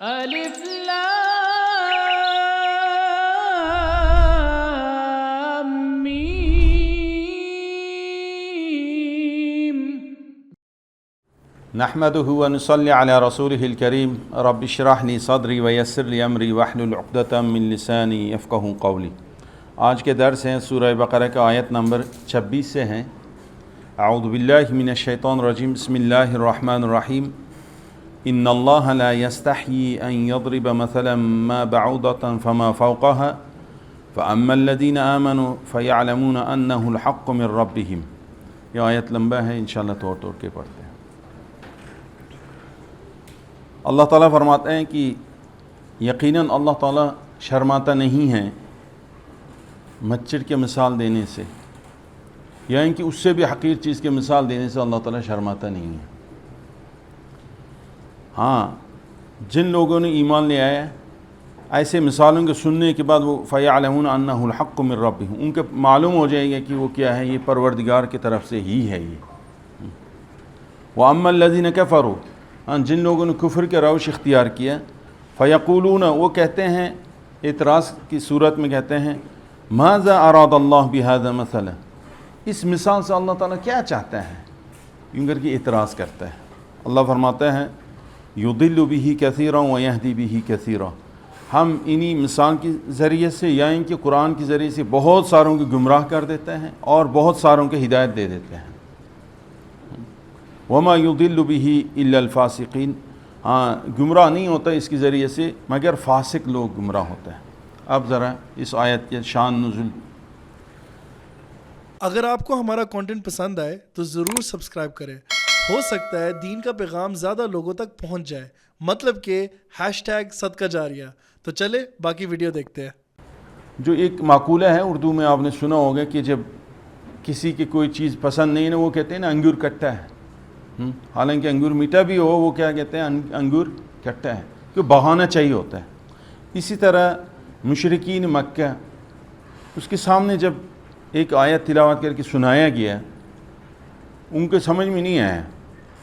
الف لام میم نحمده ونصلي على رسوله الكريم رب اشرح لي صدري ويسر لي امري واحلل عقدة من لساني يفقهوا قولي۔ آج کے درس ہیں سورہ بقرہ کا آیت نمبر 26 سے ہیں۔ اعوذ باللہ من الشیطان الرجیم، بسم اللہ الرحمن الرحیم۔ ان اللہ لا يستحيي ان يضرب مثلا ما بعوضة فما فوقها فاما الذين آمنوا فيعلمون انه الحق من ربهم۔ یہ آیت لمبا ہے، انشاءاللہ توڑ کے پڑھتے ہیں۔ اللہ تعالیٰ فرماتے ہیں کہ یقیناً اللہ تعالیٰ شرماتا نہیں ہے مچھر کے مثال دینے سے، یعنی کہ اس سے بھی حقیر چیز کے مثال دینے سے اللہ تعالیٰ شرماتا نہیں ہے۔ ہاں، جن لوگوں نے ایمان لے آیا ایسے مثالوں کے سننے کے بعد وہ فَيَعْلَمُونَ أَنَّهُ الْحَقُّ مِنْ رَبِّهِمْ، ان کے معلوم ہو جائے گا کہ وہ کیا ہے، یہ پروردگار کی طرف سے ہی ہے یہ۔ وَأَمَّا الَّذِينَ كَفَرُوا، جن لوگوں نے کفر کے روش اختیار کیا، فَيَقُولُونَ، وہ کہتے ہیں، اعتراض کی صورت میں کہتے ہیں، ماذا اراد اللہ بہذا مثلا، اس مثال سے اللہ تعالیٰ کیا چاہتا ہے، یوں کر کے اعتراض کرتا ہے۔ اللہ فرماتا ہے یضل بہ کثیرا ویہدی بہ کثیرا، ہم انہی مثال کے ذریعے سے یا ان کے قرآن کے ذریعے سے بہت ساروں کو گمراہ کر دیتے ہیں اور بہت ساروں کو ہدایت دے دیتے ہیں۔ وما یضل بہ الا الفاسقین، گمراہ نہیں ہوتا اس کے ذریعے سے مگر فاسق لوگ گمراہ ہوتے ہیں۔ اب ذرا اس آیت کے شان نزول۔ اگر آپ کو ہمارا کانٹینٹ پسند آئے تو ضرور سبسکرائب کریں، ہو سکتا ہے دین کا پیغام زیادہ لوگوں تک پہنچ جائے، مطلب کہ #صدقہ جاریہ۔ تو چلے باقی ویڈیو دیکھتے ہیں۔ جو ایک مقولہ ہے اردو میں، آپ نے سنا ہوگا کہ جب کسی کی کوئی چیز پسند نہیں ہے وہ کہتے ہیں نا انگور کٹا ہے، حالانکہ انگور میٹھا بھی ہو، وہ کیا کہتے ہیں، انگور کٹا ہے، کیوں بہانا چاہیے ہوتا ہے۔ اسی طرح مشرکین مکہ، اس کے سامنے جب ایک آیت تلاوت کر کے سنایا گیا، ان کے سمجھ میں نہیں آیا،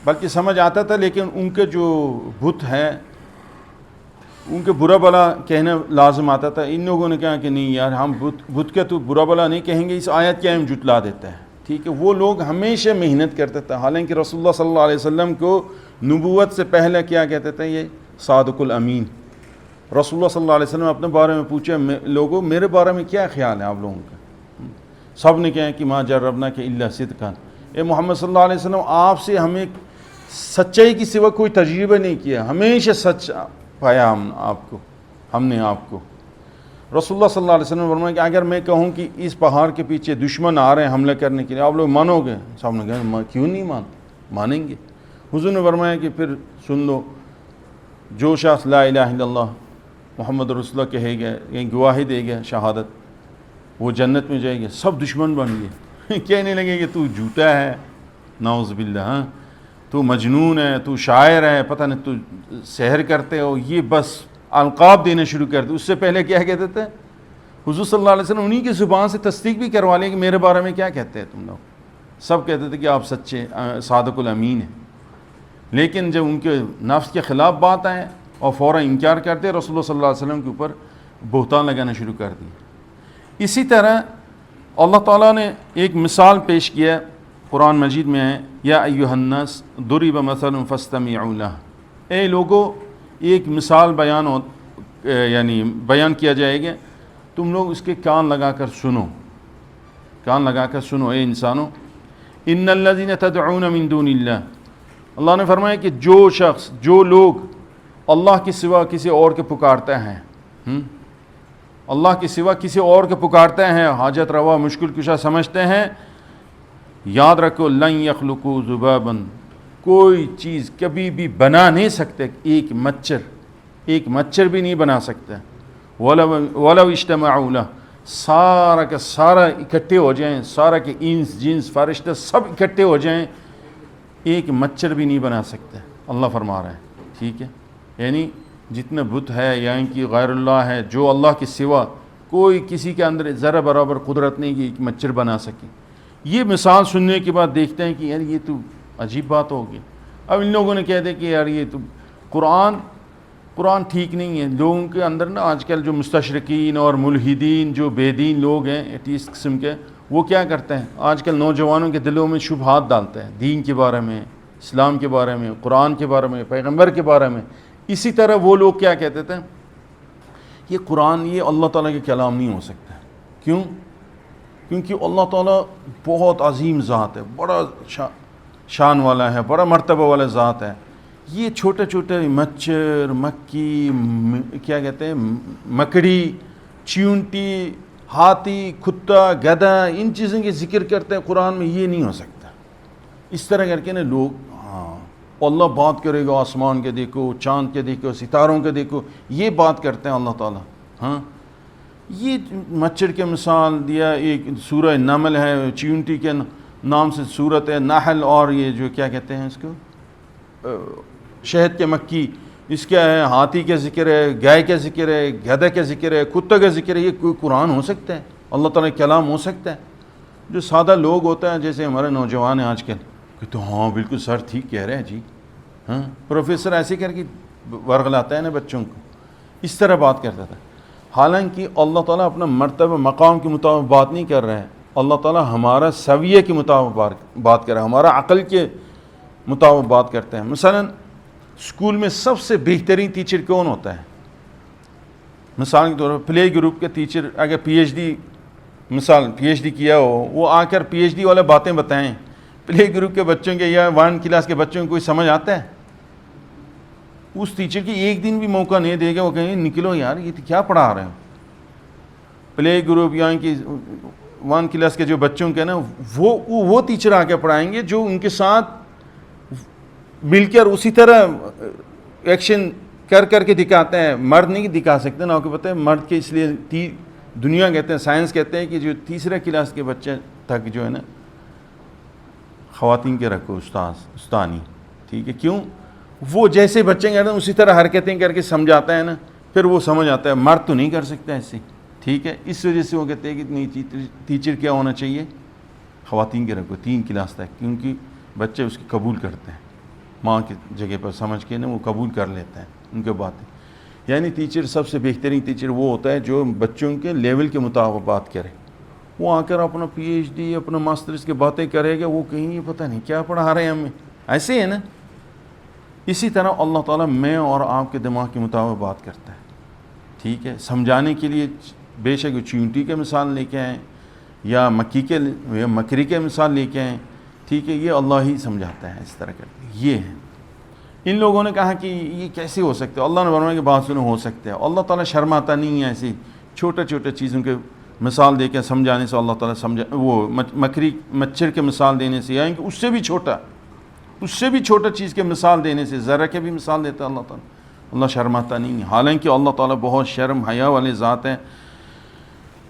بلکہ سمجھ آتا تھا، لیکن ان کے جو بت ہے ان کے برا بلا کہنا لازم آتا تھا۔ ان لوگوں نے کہا کہ نہیں یار، ہم بت کے تو برا بلا نہیں کہیں گے، اس آیت کیا ہم جھٹلا دیتا ہے، ٹھیک ہے۔ وہ لوگ ہمیشہ محنت کرتے تھے، حالانکہ رسول اللہ صلی اللہ علیہ وسلم کو نبوت سے پہلے کیا کہتے تھے، یہ صادق الامین۔ رسول اللہ صلی اللہ علیہ وسلم اپنے بارے میں پوچھا، لوگوں میرے بارے میں کیا خیال ہے آپ لوگوں کا؟ سب نے کہا کہ ما جربناک الا صدقا، اے محمد صلی اللہ علیہ وسلم، آپ سے ہمیں سچائی کی سوا کوئی تجربہ نہیں کیا، ہمیشہ سچ پایا ہم نے آپ کو۔ رسول اللہ صلی اللہ علیہ وسلم نے فرمایا کہ اگر میں کہوں کہ اس پہاڑ کے پیچھے دشمن آ رہے ہیں حملہ کرنے کے لیے، آپ لوگ مانو گے؟ صاحب نے کہا کیوں نہیں مانیں گے۔ حضور نے فرمایا کہ پھر سن لو، جو شخص لا الہ الا اللہ محمد رسول اللہ کہے گا، یعنی گواہی دے گا شہادت، وہ جنت میں جائے گا۔ سب دشمن بن گئے، کہنے لگے کہ تو جھوٹا ہے، نعوذ باللہ، تو مجنون ہے، تو شاعر ہے، پتہ نہیں تو سحر کرتے ہو، یہ بس القاب دینا شروع کر دے۔ اس سے پہلے کیا کہتے تھے حضور صلی اللہ علیہ وسلم، انہی کی زبان سے تصدیق بھی کروا لیں کہ میرے بارے میں کیا کہتے ہیں تم لوگ۔ سب کہتے تھے کہ آپ سچے صادق الامین ہیں، لیکن جب ان کے نفس کے خلاف بات آئے اور فوراً انکار کرتے، رسول اللہ صلی اللہ علیہ وسلم کے اوپر بہتان لگانا شروع کر دی۔ اسی طرح اللہ تعالیٰ نے ایک مثال پیش کیا قرآن مجید میں ہے، یا ایھا الناس ضرب مثل فاستمعوا لہ، اے لوگو، ایک مثال بیان کیا جائے گا، تم لوگ اس کے کان لگا کر سنو، اے انسانوں۔ ان الذین تدعون من دون اللہ، اللہ نے فرمایا کہ جو لوگ اللہ کے سوا کسی اور کے پکارتے ہیں، اللہ کے سوا کسی اور کے پکارتے ہیں، حاجت روا مشکل کشا سمجھتے ہیں، یاد رکھو لن یخلقوا ذبابا، کوئی چیز کبھی بھی بنا نہیں سکتے، ایک مچھر بھی نہیں بنا سکتے، ولو اجتمعوا لہ، سارا کا سارا اکٹھے ہو جائیں، سارا کے انس جنس فرشتے سب اکٹھے ہو جائیں، ایک مچھر بھی نہیں بنا سکتے، اللہ فرما رہا ہے، ٹھیک ہے۔ یعنی جتنے بت ہے یعنی کہ غیر اللہ ہے، جو اللہ کے سوا کوئی کسی کے اندر ذرہ برابر قدرت نہیں کہ ایک مچھر بنا سکے۔ یہ مثال سننے کے بعد دیکھتے ہیں کہ یار یہ تو عجیب بات ہوگی۔ اب ان لوگوں نے کہہ دیا کہ یار یہ تو قرآن قرآن ٹھیک نہیں ہے. لوگوں کے اندر نا آج کل جو مستشرقین اور ملحدین جو بے دین لوگ ہیں ایٹیس قسم کے, وہ کیا کرتے ہیں آج کل نوجوانوں کے دلوں میں شبہات ڈالتے ہیں دین کے بارے میں, اسلام کے بارے میں, قرآن کے بارے میں, پیغمبر کے بارے میں. اسی طرح وہ لوگ کیا کہتے تھے, یہ قرآن یہ اللہ تعالیٰ کے کلام نہیں ہو سکتا. کیوں؟ کیونکہ اللہ تعالیٰ بہت عظیم ذات ہے, بڑا شان والا ہے, بڑا مرتبہ والا ذات ہے. یہ چھوٹے چھوٹے مچھر, مکھی, کیا کہتے ہیں, مکڑی, چیونٹی, ہاتھی, کتا, گدھا, ان چیزوں کے ذکر کرتے ہیں قرآن میں, یہ نہیں ہو سکتا. اس طرح کر کے نا لوگ, ہاں اللہ بات کرے گا, آسمان کے دیکھو, چاند کے دیکھو, ستاروں کے دیکھو, یہ بات کرتے ہیں اللہ تعالیٰ. ہاں یہ مچھر کے مثال دیا, ایک سورہ نمل ہے, چیونٹی کے نام سے صورت ہے, نحل, اور یہ جو کیا کہتے ہیں اس کو, شہد کے مکھی, اس کیا ہے, ہاتھی کا ذکر ہے, گائے کا ذکر ہے, گدھے کا ذکر ہے, کتے کا ذکر ہے. یہ کوئی قرآن ہو سکتا ہے؟ اللہ تعالیٰ کا کلام ہو سکتا ہے؟ جو سادہ لوگ ہوتا ہے جیسے ہمارے نوجوان ہیں آج کل, کہ تو ہاں بالکل سر ٹھیک کہہ رہے ہیں جی, ہاں پروفیسر ایسے کر کے ورغلاتا ہے نا بچوں کو, اس طرح بات کرتا تھا. حالانکہ اللہ تعالیٰ اپنا مرتبہ مقام کے مطابق بات نہیں کر رہے ہیں, اللہ تعالیٰ ہمارا سویے کے مطابق بات کر رہا ہے, ہمارا عقل کے مطابق بات کرتے ہیں. مثلا اسکول میں سب سے بہترین ٹیچر کون ہوتا ہے؟ مثال کے طور پر پلے گروپ کے ٹیچر اگر پی ایچ ڈی, مثال پی ایچ ڈی کیا ہو, وہ آ کر پی ایچ ڈی والے باتیں بتائیں, پلے گروپ کے بچوں کے یا 1 کلاس کے بچوں کو کوئی سمجھ آتا ہے؟ اس ٹیچر کی ایک دن بھی موقع نہیں دے گا, وہ کہیں نکلو یار یہ کیا پڑھا رہے ہو. پلے گروپ یہاں کی 1 کلاس کے جو بچوں کے نا, وہ ٹیچر آ کے پڑھائیں گے جو ان کے ساتھ مل کر اسی طرح ایکشن کر کے دکھاتے ہیں. مرد نہیں دکھا سکتے نا, آپ کو پتہ ہے مرد کے, اس لیے دنیا کہتے ہیں, سائنس کہتے ہیں کہ جو 3 کلاس کے بچے تک جو ہے نا خواتین کے رکھو استانی, ٹھیک ہے. کیوں؟ وہ جیسے بچے کہتے ہیں اسی طرح حرکتیں کر کے سمجھاتا ہے نا, پھر وہ سمجھ آتا ہے. مرد تو نہیں کر سکتا ایسے, ٹھیک ہے. اس وجہ سے وہ کہتے ہیں کہ نہیں, ٹیچر کیا ہونا چاہیے, خواتین کے رکھو 3 کلاس تک, کیونکہ بچے اس کی قبول کرتے ہیں, ماں کی جگہ پر سمجھ کے نا وہ قبول کر لیتے ہیں ان کے باتیں. یعنی ٹیچر سب سے بہترین ٹیچر وہ ہوتا ہے جو بچوں کے لیول کے مطابق بات کرے. وہ آ کر اپنا پی ایچ ڈی, اپنا ماسٹرز کی باتیں کرے گا, وہ کہیں پتہ نہیں کیا پڑھا رہے ہیں ہمیں, ایسے ہے نا. اسی طرح اللہ تعالیٰ میں اور آپ کے دماغ کے مطابق بات کرتا ہے, ٹھیک ہے. سمجھانے کے لیے بے شک چیونٹی کے مثال لے کے آئیں یا مکری کے مثال لے کے آئیں, ٹھیک ہے. یہ اللہ ہی سمجھاتا ہے اس طرح کر کے. یہ ہے. ان لوگوں نے کہا کہ یہ کیسے ہو سکتا ہے, اللہ نے فرمایا کہ بات سنو ہو سکتا ہے. اللہ تعالیٰ شرماتا نہیں ہے ایسی چھوٹے چیزوں کے مثال دے کے سمجھانے سے. اللہ تعالیٰ وہ مچھر کے مثال دینے سے, یعنی کہ اس سے بھی چھوٹا چیز کے مثال دینے سے, ذرہ کے بھی مثال دیتا ہے اللہ تعالیٰ. اللہ شرماتا نہیں ہے, حالانکہ اللہ تعالیٰ بہت شرم حیا والے ذات ہیں.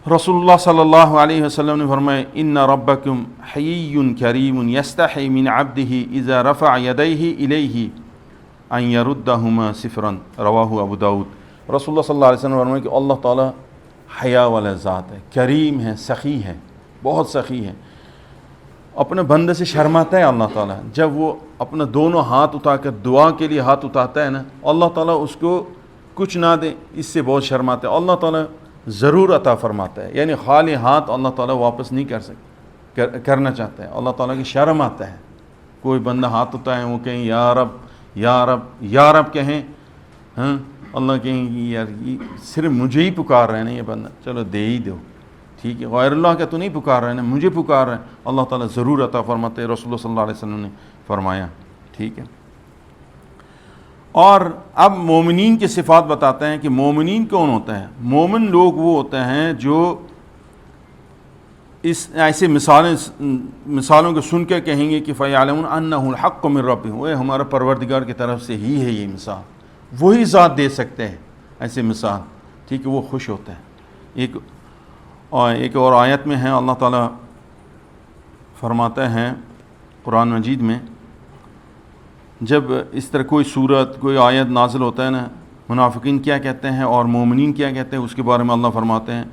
رسول اللہ صلی اللہ علیہ وسلم نے فرمایا ان ربکم حیی کریم یستحی من عبدہ اذا رفع یدیہ الیہ ان یردہما صفرا, رواہ ابو داؤد. رسول اللہ صلی اللہ علیہ وسلم نے فرمایا کہ اللہ تعالیٰ حیا والا ذات ہے, کریم ہے, سخی ہے, بہت سخی ہے. اپنے بندے سے شرماتا ہے اللہ تعالیٰ. جب وہ اپنا دونوں ہاتھ اٹھا کر دعا کے لیے ہاتھ اٹھاتا ہے نا, اللہ تعالیٰ اس کو کچھ نہ دے, اس سے بہت شرماتا ہے. اللہ تعالیٰ ضرور عطا فرماتا ہے, یعنی خالی ہاتھ اللہ تعالیٰ واپس نہیں کرنا چاہتا ہے. اللہ تعالیٰ کی شرم آتا ہے. کوئی بندہ ہاتھ اٹھائے وہ کہیں یا رب یا رب یا رب کہیں, ہاں اللہ کہیں کہ یار یہ صرف مجھے ہی پکار رہے ہیں نا یہ بندہ, چلو دے ہی دو, ٹھیک ہے. غیر اللہ کا تو نہیں پکار رہے ہیں, مجھے پکار رہے ہیں. اللہ تعالیٰ ضرور عطا فرماتے ہیں, رسول اللہ صلی اللہ علیہ وسلم نے فرمایا, ٹھیک ہے. اور اب مومنین کی صفات بتاتے ہیں کہ مومنین کون ہوتا ہے. مومن لوگ وہ ہوتے ہیں جو اس ایسے مثالوں کو سن کے کہیں گے کہ فَيَعْلَمُونَ أَنَّهُ الْحَقُّ مِنْ رَبِّهِمْ, وہ ہمارا پروردگار کی طرف سے ہی ہے یہ مثال, وہی ذات دے سکتے ہیں ایسے مثال, ٹھیک ہے. وہ خوش ہوتے ہیں. ایک اور آیت میں ہے اللہ تعالیٰ فرماتا ہے قرآن مجید میں, جب اس طرح کوئی صورت کوئی آیت نازل ہوتا ہے نا, منافقین کیا کہتے ہیں اور مومنین کیا کہتے ہیں, اس کے بارے میں اللہ فرماتے ہیں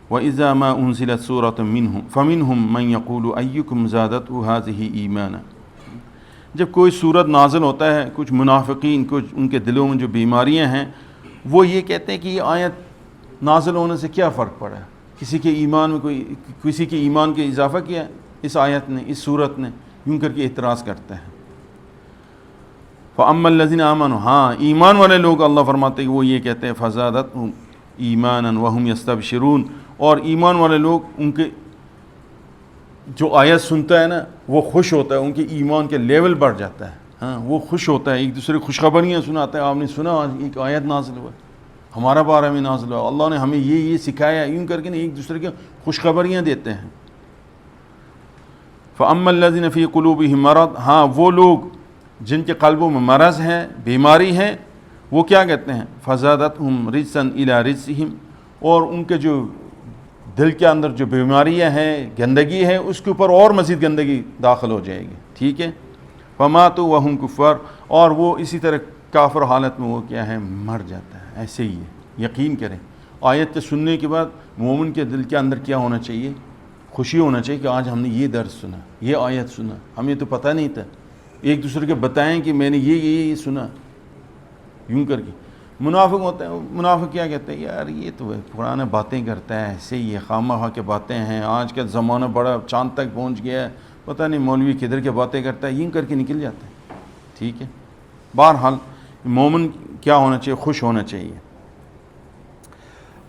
وَإِذَا مَا أُنزِلَتْ سُورَةٌ مِّنْهُمْ فَمِنْهُمْ مَنْ يَقُولُ أَيُّكُمْ زَادَتْهُ هَٰذِهِ إِيمَانًا. جب کوئی صورت نازل ہوتا ہے کچھ منافقین کچھ ان کے دلوں میں جو بیماریاں ہیں وہ یہ کہتے ہیں کہ یہ آیت نازل ہونے سے کیا فرق پڑا ہے، کسی کے ایمان میں کسی کے ایمان کے اضافہ کیا اس آیت نے اس صورت نے، یوں کر کے اعتراض کرتے ہیں۔ فَأَمَّا الَّذِينَ آمَنُوا، ہاں ایمان والے لوگ اللہ فرماتے ہیں کہ وہ یہ کہتے ہیں فَزَادَتْهُمْ ایمانًا وَهُمْ يَسْتَبْشِرُونَ، اور ایمان والے لوگ ان کے جو آیت سنتا ہے نا وہ خوش ہوتا ہے، ان کے ایمان کے لیول بڑھ جاتا ہے، ہاں وہ خوش ہوتا ہے، ایک دوسرے کو خوشخبریاں سناتا ہے، آپ نے سنا آج ایک آیت نازل ہوا، ہمارا بارے میں نازل ہوا، اللہ نے ہمیں یہ سکھایا، یوں کر کے ایک دوسرے کے خوشخبریاں دیتے ہیں۔ فَأَمَّا الَّذِينَ فِي قُلُوبِهِم مَرَضٌ، ہاں وہ لوگ جن کے قلبوں میں مرض ہے بیماری ہے وہ کیا کہتے ہیں فَزَادَتْهُمْ رِجْسًا إِلَىٰ رِجْسِهِمْ، اور ان کے جو دل کے اندر جو بیماریاں ہیں گندگی ہے اس کے اوپر اور مزید گندگی داخل ہو جائے گی، ٹھیک ہے۔ فَمَاتُوا وَهُمْ كُفَّارٌ، اور وہ اسی طرح کافر حالت میں وہ کیا ہے مر جاتا ہے۔ ایسے ہی ہے، یقین کریں آیت کے سننے کے بعد مومن کے دل کے اندر کیا ہونا چاہیے، خوشی ہونا چاہیے کہ آج ہم نے یہ درس سنا، یہ آیت سنا، ہمیں تو پتہ نہیں تھا، ایک دوسرے کے بتائیں کہ میں نے یہ سنا، یوں کر کے۔ منافق ہوتے ہیں، منافق کیا کہتے ہیں یار یہ تو پرانے باتیں کرتا ہے، ایسے ہی ہے، خواہ مخواہ کے باتیں ہیں، آج کا زمانہ بڑا چاند تک پہنچ گیا ہے، پتہ نہیں مولوی کدھر کے باتیں کرتا ہے، یوں کر کے نکل جاتے ہیں، ٹھیک ہے۔ بہرحال مومن کیا ہونا چاہیے، خوش ہونا چاہیے۔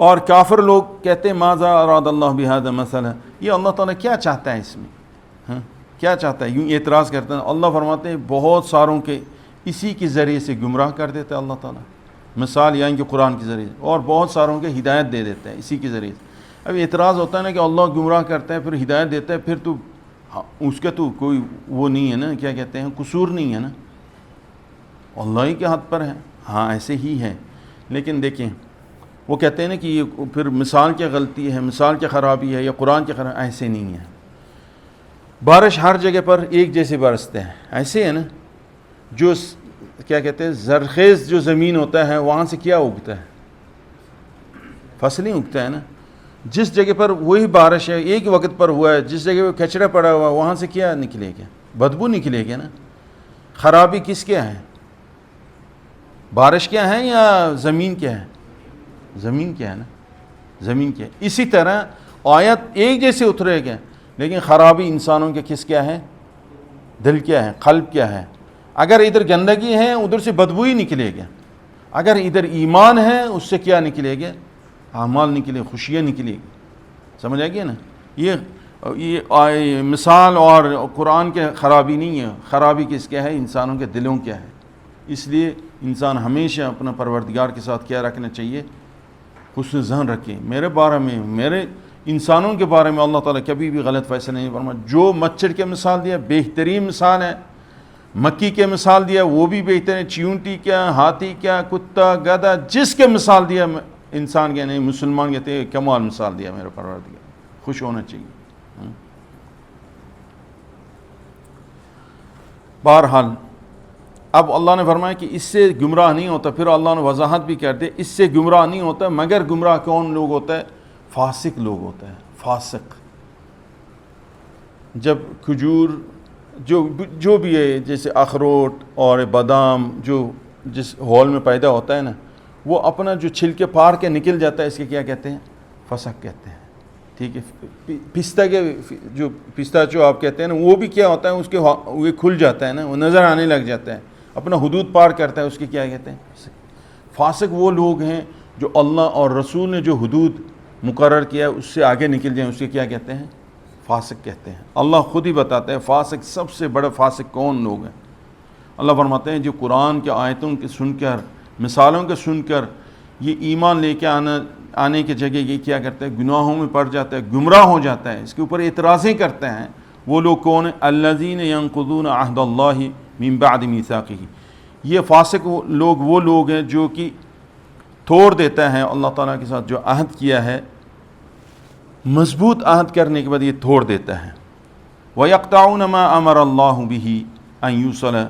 اور کافر لوگ کہتے ہیں ماذا اراد اللہ بہذا مثلا، یہ اللہ تعالیٰ کیا چاہتا ہے اس میں، ہاں کیا چاہتا ہے، یوں اعتراض کرتے ہیں۔ اللہ فرماتے ہیں بہت ساروں کے اسی کے ذریعے سے گمراہ کر دیتا ہے اللہ تعالیٰ، مثال یعنی کہ قرآن کے ذریعے، اور بہت ساروں کے ہدایت دے دیتا ہے اسی کے ذریعے سے۔ اب اعتراض ہوتا ہے نا کہ اللہ گمراہ کرتا ہے پھر ہدایت دیتا ہے، پھر تو اس کا تو کوئی وہ نہیں ہے نا، کیا کہتے ہیں قصور نہیں ہے نا، اللہ ہی کے ہاتھ پر ہے، ہاں ایسے ہی ہے۔ لیکن دیکھیں وہ کہتے ہیں نا کہ یہ پھر مثال کی غلطی ہے، مثال کی خرابی ہے یا قرآن کی خرابی، ایسے نہیں ہے۔ بارش ہر جگہ پر ایک جیسے برستے ہیں، ایسے ہے نا، جو کیا کہتے ہیں زرخیز جو زمین ہوتا ہے وہاں سے کیا اگتا ہے، فصلیں اگتا ہے نا، جس جگہ پر وہی بارش ہے ایک وقت پر ہوا ہے، جس جگہ پہ کچرا پڑا ہوا وہاں سے کیا نکلے گا، بدبو نکلے گا نا۔ خرابی کس کیا ہے، بارش کیا ہے یا زمین کیا ہے، زمین کیا ہے نا، زمین کیا ہے۔ اسی طرح آیت ایک جیسے اترے گا لیکن خرابی انسانوں کے کس کیا ہے، دل کیا ہے، قلب کیا ہے۔ اگر ادھر گندگی ہے ادھر سے بدبو ہی نکلے گا، اگر ادھر ایمان ہے اس سے کیا نکلے گا، اعمال نکلے، خوشیاں نکلے گی، سمجھ آئے گی نا۔ یہ مثال اور قرآن کے خرابی نہیں ہے، خرابی کس کیا ہے، انسانوں کے دلوں کیا ہے۔ اس لیے انسان ہمیشہ اپنا پروردگار کے ساتھ کیا رکھنا چاہیے، حسن ظن رکھیں میرے بارے میں، میرے انسانوں کے بارے میں اللہ تعالیٰ کبھی بھی غلط فیصلہ نہیں فرمایا۔ جو مچھر کے مثال دیا بہترین مثال ہے، مکی کے مثال دیا وہ بھی بہترین، چیونٹی کیا، ہاتھی کیا، کتا، گدھا، جس کے مثال دیا انسان کے نہیں، مسلمان کہتے ہیں کمال مثال دیا میرے پروردگار، خوش ہونا چاہیے۔ بہرحال اب اللہ نے فرمایا کہ اس سے گمراہ نہیں ہوتا، پھر اللہ نے وضاحت بھی کر دی اس سے گمراہ نہیں ہوتا، مگر گمراہ کون لوگ ہوتا ہے، فاسق لوگ ہوتا ہے، فاسق۔ جب کھجور جو بھی ہے جیسے اخروٹ اور بادام جو جس ہال میں پیدا ہوتا ہے نا، وہ اپنا جو چھلکے پار کے نکل جاتا ہے، اس کے کیا کہتے ہیں، فسق کہتے ہیں، ٹھیک ہے۔ پستہ کے جو پستہ جو آپ کہتے ہیں نا وہ بھی کیا ہوتا ہے، اس کے وہ کھل جاتا ہے نا، وہ نظر آنے لگ جاتا ہے، اپنا حدود پار کرتا ہے، اس کے کیا کہتے ہیں، فاسق۔ وہ لوگ ہیں جو اللہ اور رسول نے جو حدود مقرر کیا اس سے آگے نکل جائیں، اس کے کیا کہتے ہیں، فاسق کہتے ہیں۔ اللہ خود ہی بتاتا ہے فاسق سب سے بڑا فاسق کون لوگ ہیں۔ اللہ فرماتے ہیں جو قرآن کے آیتوں کے سن کر، مثالوں کے سن کر یہ ایمان لے کے آنے کی جگہ یہ کیا کرتا ہے، گناہوں میں پڑ جاتا ہے، گمراہ ہو جاتا ہے، اس کے اوپر اعتراضیں کرتے ہیں، وہ لوگ کون ہیں، الذین ینقضون عہد اللہ من بعد میثاقہ۔ یہ فاسق لوگ وہ لوگ ہیں جو کہ توڑ دیتا ہے اللہ تعالیٰ کے ساتھ جو عہد کیا ہے، مضبوط عہد کرنے کے بعد یہ توڑ دیتا ہے۔ وَيَقْطَعُونَ مَا أَمَرَ اللَّهُ بِهِ أَن يُوصَلَ،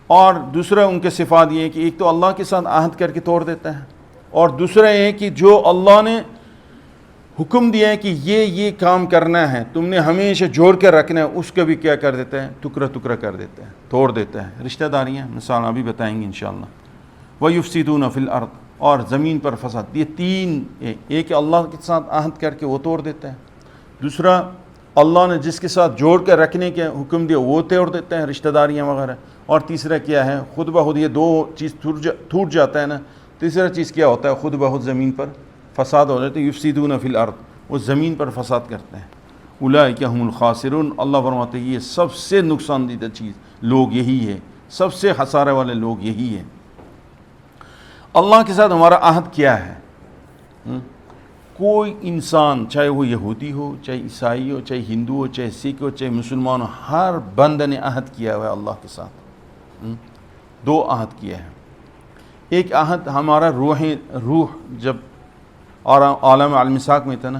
اور دوسرا ان کے صفات یہ ہے کہ ایک تو اللہ کے ساتھ عہد کر کے توڑ دیتا ہے، اور دوسرا یہ ہے کہ جو اللہ نے حکم دیا ہے کہ یہ کام کرنا ہے، تم نے ہمیشہ جوڑ کر رکھنا ہے، اس کا بھی کیا کر دیتا ہے؟ ٹکڑا ٹکڑا کر دیتا ہے، توڑ دیتا ہے۔ رشتہ داریاں مثال ابھی بتائیں گے انشاءاللہ۔ وَيُفْسِدُونَ فِي الْأَرْضِ، اور زمین پر فساد۔ یہ تین، ایک اللہ کے ساتھ عہد کر کے وہ توڑ دیتا ہے، دوسرا اللہ نے جس کے ساتھ جوڑ کر رکھنے کے حکم دیا وہ توڑ دیتا ہے، رشتہ داریاں وغیرہ، اور تیسرا کیا ہے؟ خود بخود یہ دو چیز ٹوٹ جاتا ہے نا، تیسرا چیز کیا ہوتا ہے؟ خود بخود زمین پر فساد ہو جاتا ہے۔ یفسدون فی الارض، وہ زمین پر فساد کرتے ہیں۔ اولئک هم الخاسرون، اللہ فرماتے ہیں یہ سب سے نقصان دیدہ چیز لوگ یہی ہے، سب سے خسارے والے لوگ یہی ہیں۔ اللہ کے ساتھ ہمارا عہد کیا ہے؟ کوئی انسان، چاہے وہ یہودی ہو، چاہے عیسائی ہو، چاہے ہندو ہو، چاہے سکھ ہو، چاہے مسلمان ہو، ہر بندہ نے عہد کیا ہوا ہے اللہ کے ساتھ۔ دو عہد کیا ہے۔ ایک عہد ہمارا روح جب عالم المساق میں تھا نا،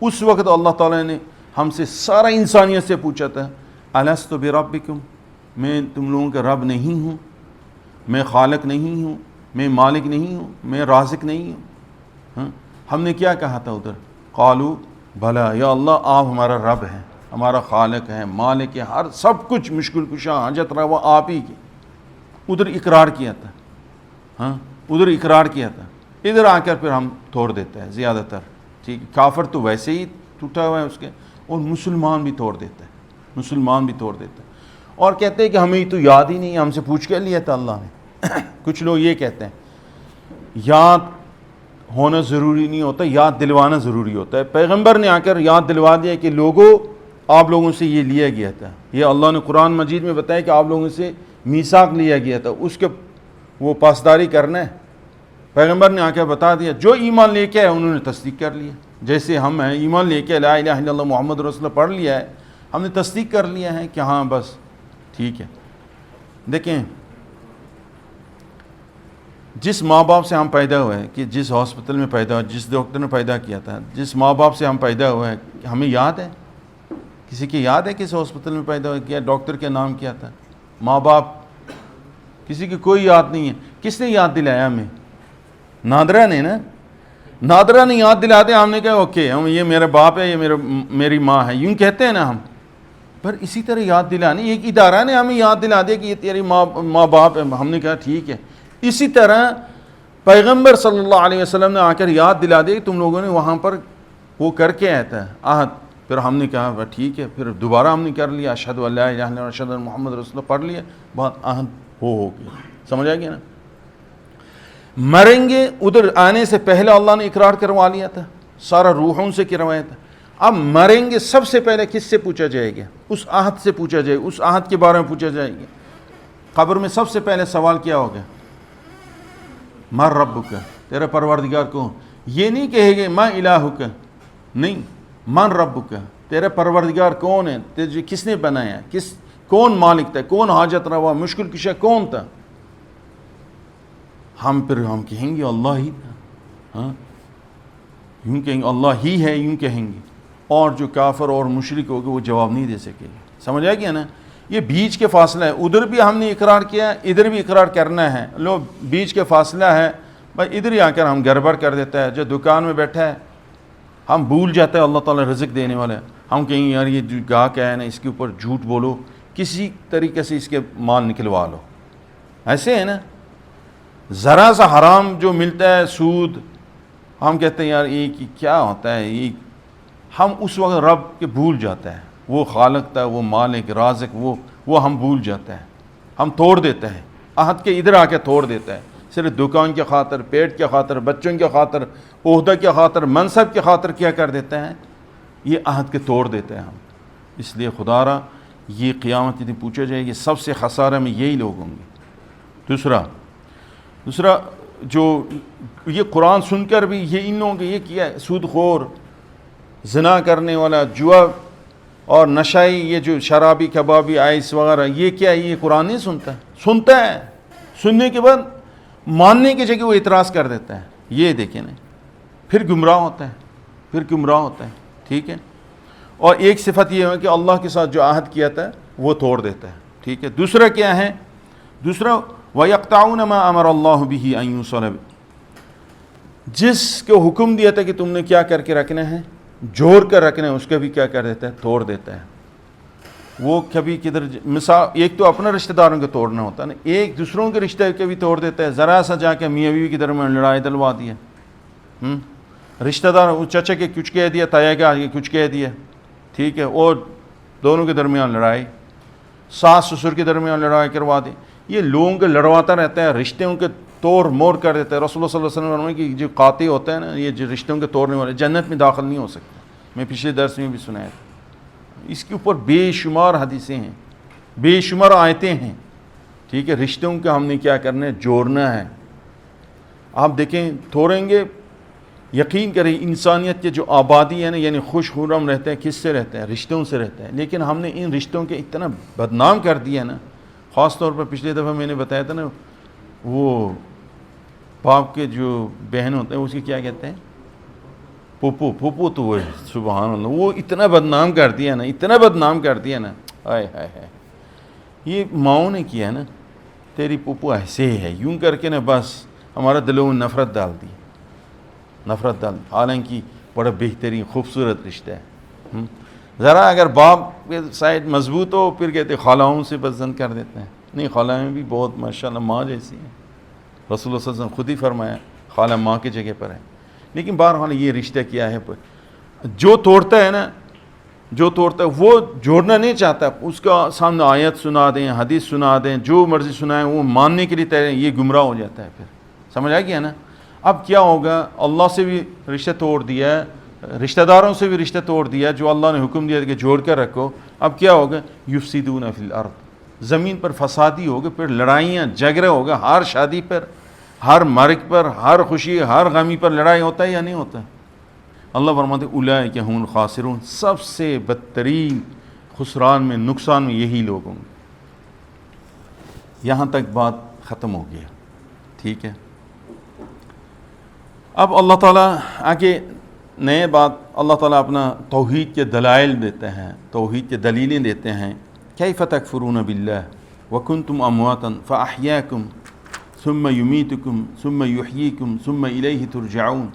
اس وقت اللہ تعالیٰ نے ہم سے سارا انسانیت سے پوچھا تھا، الست بربکم، میں تم لوگوں کا رب نہیں ہوں؟ میں خالق نہیں ہوں؟ میں مالک نہیں ہوں؟ میں رازق نہیں ہوں؟ ہم نے کیا کہا تھا ادھر؟ قالو بھلا یا اللہ، آپ ہمارا رب ہیں، ہمارا خالق ہے، مالک ہے، ہر سب کچھ، مشکل کشا، حاجت روا آپ ہی کی۔ ادھر اقرار کیا تھا، ادھر اقرار کیا تھا۔ ادھر آ کر پھر ہم توڑ دیتے ہیں زیادہ تر، ٹھیک ہے۔ کافر تو ویسے ہی ٹوٹا ہوا ہے اس کے، اور مسلمان بھی توڑ دیتے ہیں، مسلمان بھی توڑ دیتے ہیں، اور کہتے ہیں کہ ہمیں تو یاد ہی نہیں، ہم سے پوچھ کے لیا تھا اللہ نے۔ کچھ لوگ یہ کہتے ہیں یاد ہونا ضروری نہیں ہوتا، یاد دلوانا ضروری ہوتا ہے۔ پیغمبر نے آ کر یاد دلوا دیا کہ لوگوں، آپ لوگوں سے یہ لیا گیا تھا، یہ اللہ نے قرآن مجید میں بتایا کہ آپ لوگوں سے میثاق لیا گیا تھا، اس کے وہ پاسداری کرنا ہے۔ پیغمبر نے آ کے بتا دیا، جو ایمان لے کے آئے انہوں نے تصدیق کر لیا۔ جیسے ہم ہیں، ایمان لے کے لا الہ الا اللہ محمد رسول اللہ پڑھ لیا ہے، ہم نے تصدیق کر لیا ہے کہ ہاں بس ٹھیک ہے۔ دیکھیں، جس ماں باپ سے ہم پیدا ہوئے ہیں، کہ جس ہاسپٹل میں پیدا ہوئے، جس ڈاکٹر نے پیدا کیا تھا، جس ماں باپ سے ہم پیدا ہوئے ہیں، ہمیں یاد ہے؟ کسی کی یاد ہے کس ہاسپٹل میں پیدا ہوئے، کیا ڈاکٹر کا نام کیا تھا؟ ماں باپ کسی کی کوئی یاد نہیں ہے۔ کس نے یاد دلایا ہمیں؟ نادرہ نے نا، نادرہ نے یاد دلا دیا، ہم نے کہا اوکے، ہم یہ میرا باپ ہے، یہ میری ماں ہے، یوں کہتے ہیں نا ہم۔ پر اسی طرح یاد دلانے، ایک ادارہ نے ہمیں یاد دلا دیا کہ یہ تیری ماں باپ ہے، ہم نے کہا ٹھیک ہے۔ اسی طرح پیغمبر صلی اللہ علیہ وسلم نے آ کر یاد دلا دیا کہ تم لوگوں نے وہاں پر وہ کر کے آیا تھا عہد، پھر ہم نے کہا ٹھیک ہے، پھر دوبارہ ہم نے کر لیا، اشہد ان لا الہ الا اللہ اشہد ان محمد رسول اللہ پڑھ لیا، بات عہد ہو گیا۔ سمجھ آ گیا نا؟ مریں گے، ادھر آنے سے پہلے اللہ نے اقرار کروا لیا تھا، سارا روحوں سے کروایا تھا۔ اب مریں گے، سب سے پہلے کس سے پوچھا جائے گا؟ اس عہد سے پوچھا جائے گا، اس عہد کے بارے میں پوچھا جائے گا۔ قبر میں سب سے پہلے سوال کیا ہوگا؟ من ربک، تیرا پروردگار کون؟ یہ نہیں کہے گے ما الہک، نہیں، من ربک، تیرا پروردگار کون ہے، تجھے کس نے بنایا، کون مالک تھا، کون حاجت روا، مشکل کشا کون تھا؟ ہم کہیں گے اللہ ہی تھا، ہاں، یوں کہیں گے اللہ ہی ہے، یوں کہیں گے، اور جو کافر اور مشرک ہوگا وہ جواب نہیں دے سکے گا۔ سمجھ آ گیا نا؟ یہ بیچ کے فاصلہ ہے، ادھر بھی ہم نے اقرار کیا، ادھر بھی اقرار کرنا ہے۔ لو بیچ کے فاصلہ ہے، بھائی ادھر ہی آ کر ہم گڑبڑ کر دیتا ہے۔ جو دکان میں بیٹھا ہے، ہم بھول جاتے ہیں اللہ تعالیٰ رزق دینے والا ہے، ہم کہیں یار یہ جو گاہک ہے نا، اس کے اوپر جھوٹ بولو، کسی طریقے سے اس کے مال نکلوا لو۔ ایسے ہے نا، ذرا سا حرام جو ملتا ہے، سود، ہم کہتے ہیں یار یہ کیا ہوتا ہے، یہ ہم اس وقت رب کے بھول جاتے ہیں، وہ خالق تھا، وہ مالک رازق، وہ ہم بھول جاتے ہیں، ہم توڑ دیتے ہیں عہد کے، ادھر آ کے توڑ دیتا ہے، صرف دکان کے خاطر، پیٹ کے خاطر، بچوں کے خاطر، عہدہ کے خاطر، منصب کے خاطر کیا کر دیتے ہیں؟ یہ عہد کے توڑ دیتے ہیں ہم۔ اس لیے خدا را یہ قیامت کے دن پوچھا جائے گی، سب سے خسارہ میں یہی لوگ ہوں گے۔ دوسرا جو یہ قرآن سن کر بھی یہ ان لوگوں کے یہ کیا ہے، سود خور، زنا کرنے والا، جوا اور نشائی، یہ جو شرابی کبابی آئس وغیرہ، یہ کیا ہے؟ یہ قرآن نہیں سنتا ہے، سننے کے بعد ماننے کی جگہ وہ اعتراض کر دیتا ہے۔ یہ دیکھیں نا، پھر گمراہ ہوتا ہے، ٹھیک ہے۔ اور ایک صفت یہ ہے کہ اللہ کے ساتھ جو عہد کیا تھا وہ توڑ دیتا ہے، ٹھیک ہے۔ دوسرا کیا ہے؟ دوسرا وَيَقْطَعُونَ مَا أَمَرَ اللَّهُ بِهِ أَن يُوصَلَ، جس کو حکم دیا تھا کہ تم نے کیا کر کے رکھنا ہے، جوڑ کر رکھنا ہے اس کا بھی کیا کر دیتا ہے؟ توڑ دیتا ہے. وہ کبھی کدھر مثال ایک تو اپنا رشتہ داروں کے توڑنا ہوتا ہے نا, ایک دوسروں کے رشتے کے بھی توڑ دیتا ہے. ذرا سا جا کے میاں بیوی کے درمیان لڑائی دلوا دی ہے, رشتہ دار چچا کے کچھ کہہ دیا, تایا کے آگے کچھ کہہ دیا, ٹھیک ہے, اور دونوں کے درمیان لڑائی, ساس سسر کے درمیان لڑائی کروا دی. یہ لوگوں کے لڑواتا رہتا ہے, رشتوں کے توڑ موڑ کر دیتا ہے. رسول اللہ صلی اللہ علیہ وسلم نے کہ جو قاطع ہوتا ہے نا, یہ جو رشتوں کے توڑنے والے جنت میں داخل نہیں ہو سکتے. میں پچھلے درس میں بھی سنایا تھا. اس کے اوپر بے شمار حدیثیں ہیں, بے شمار آیتیں ہیں, ٹھیک ہے. رشتوں کا ہم نے کیا کرنا ہے؟ جوڑنا ہے. آپ دیکھیں توڑیں گے, یقین کریں انسانیت کے جو آبادی ہے نا, یعنی خوش خرم رہتے ہیں, کس سے رہتے ہیں؟ رشتوں سے رہتے ہیں. لیکن ہم نے ان رشتوں کے اتنا بدنام کر دیا نا, خاص طور پر پچھلے دفعہ میں نے بتایا تھا نا, وہ باپ کے جو بہن ہوتے ہیں اس کی کیا کہتے ہیں؟ پھوپھو. پھوپھو تو وہ سبحان اللہ, وہ اتنا بدنام کر دیا نا, اتنا بدنام کر دیا نا, ہائے ہائے ہائے. یہ ماؤں نے کیا نا, تیری پھوپھو ایسے ہے یوں کر کے نا, بس ہمارا دلوں میں نفرت ڈال دی, نفرت ڈال دی. حالانکہ بڑا بہترین خوبصورت رشتہ ہے. ذرا اگر باپ کے سائڈ مضبوط ہو پھر کہتے خالہوں سے پسند کر دیتے ہیں. نہیں, خالہیں بھی بہت ماشاءاللہ ماں جیسی ہیں. رسول اللہ صلی اللہ علیہ وسلم خود ہی فرمایا خالہ ماں کی جگہ پر ہے. لیکن بہرحال یہ رشتہ کیا ہے, جو توڑتا ہے نا, جو توڑتا ہے وہ جوڑنا نہیں چاہتا. اس کا سامنے آیت سنا دیں, حدیث سنا دیں, جو مرضی سنائیں, وہ ماننے کے لیے تیار ہے, یہ گمراہ ہو جاتا ہے. پھر سمجھ آ گیا نا. اب کیا ہوگا؟ اللہ سے بھی رشتہ توڑ دیا, رشتہ داروں سے بھی رشتہ توڑ دیا جو اللہ نے حکم دیا کہ جوڑ کر رکھو. اب کیا ہوگا؟ یفسدون فی الارض, زمین پر فسادی ہوگا, پھر لڑائیاں جھگڑے ہوگا. ہر شادی پر, ہر مرگ پر, ہر خوشی, ہر غمی پر لڑائی ہوتا ہے یا نہیں ہوتا؟ اللہ فرماتے اولئک هم الخاسرون, سب سے بدترین خسران میں, نقصان میں یہی لوگ ہوں گے. یہاں تک بات ختم ہو گیا, ٹھیک ہے. اب اللہ تعالیٰ آگے نئے بات, اللہ تعالیٰ اپنا توحید کے دلائل دیتے ہیں, توحید کے دلیلیں دیتے ہیں. کیف تکفرون باللہ وکنتم امواتا فاحیاکم ثم یمیتکم ثم یحییکم ثم الیہ ترجعون.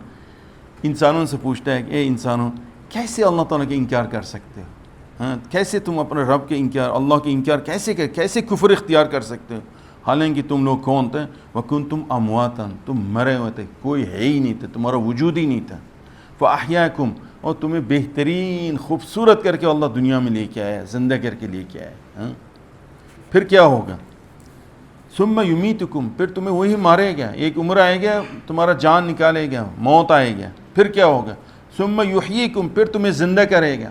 انسانوں سے پوچھتا ہے کہ اے انسانوں, کیسے اللہ تعالیٰ کے انکار کر سکتے ہو؟ کیسے تم اپنے رب کے انکار, اللہ کے انکار کیسے کفر اختیار کر سکتے ہو؟ حالانکہ تم لوگ کون تھے؟ وکنتم امواتا, تم مرے ہوئے تھے, کوئی ہے ہی نہیں تھے, تمہارا وجود ہی نہیں تھا. فاحیاکم, اور تمہیں بہترین خوبصورت کر کے اللہ دنیا میں لے کے آیا, زندہ کر کے لے کے آیا. پھر کیا ہوگا؟ ثم یمیتکم, پھر تمہیں وہی مارے گا, ایک عمر آئے گا, تمہارا جان نکالے گا, موت آئے گا. پھر کیا ہوگا؟ ثم یحییکم, پھر تمہیں زندہ کرے گا,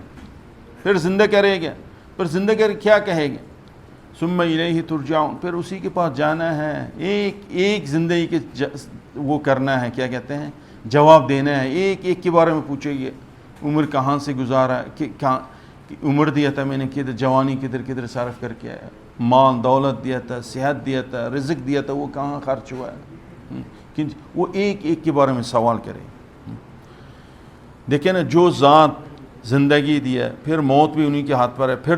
پھر زندہ کرے گا, پھر زندہ کر کیا کہے گا؟ ثم الیہ ترجعون, پھر اسی کے پاس جانا ہے. ایک زندگی کے وہ کرنا ہے, کیا کہتے ہیں, جواب دینا ہے. ایک کے بارے میں پوچھے گے, عمر کہاں سے گزارا, کہاں عمر دیا تھا میں نے, کدھر جوانی کدھر صرف کر کے آیا, مال دولت دیا تھا, صحت دیا تھا, رزق دیا تھا, وہ کہاں خرچ ہوا ہے. وہ ایک کے بارے میں سوال کرے. دیکھیں نا, جو ذات زندگی دیا, پھر موت بھی انہی کے ہاتھ پر ہے, پھر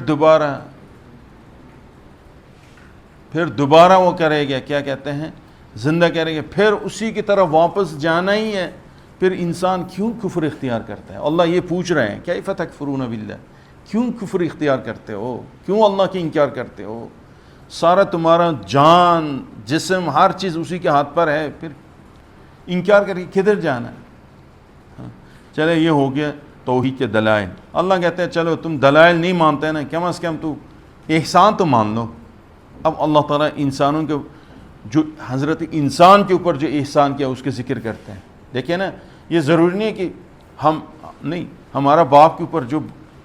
دوبارہ وہ کرے گا, کیا کہتے ہیں, زندہ کرے گا, پھر اسی کی طرف واپس جانا ہی ہے. پھر انسان کیوں کفر اختیار کرتا ہے؟ اللہ یہ پوچھ رہے ہیں, کیف تکفرون باللہ, کیوں کفر اختیار کرتے ہو, کیوں اللہ کی انکار کرتے ہو؟ سارا تمہارا جان, جسم, ہر چیز اسی کے ہاتھ پر ہے, پھر انکار کر کے کدھر جانا ہے؟ چلے یہ ہو گیا توحید کے دلائل. اللہ کہتے ہیں چلو تم دلائل نہیں مانتے نا, کم از کم تو احسان تو مان لو. اب اللہ تعالیٰ انسانوں کے, جو حضرت انسان کے اوپر جو احسان کیا اس کے ذکر کرتے ہیں. دیکھیں نا, یہ ضروری نہیں کہ ہم نہیں, ہمارا باپ کے اوپر جو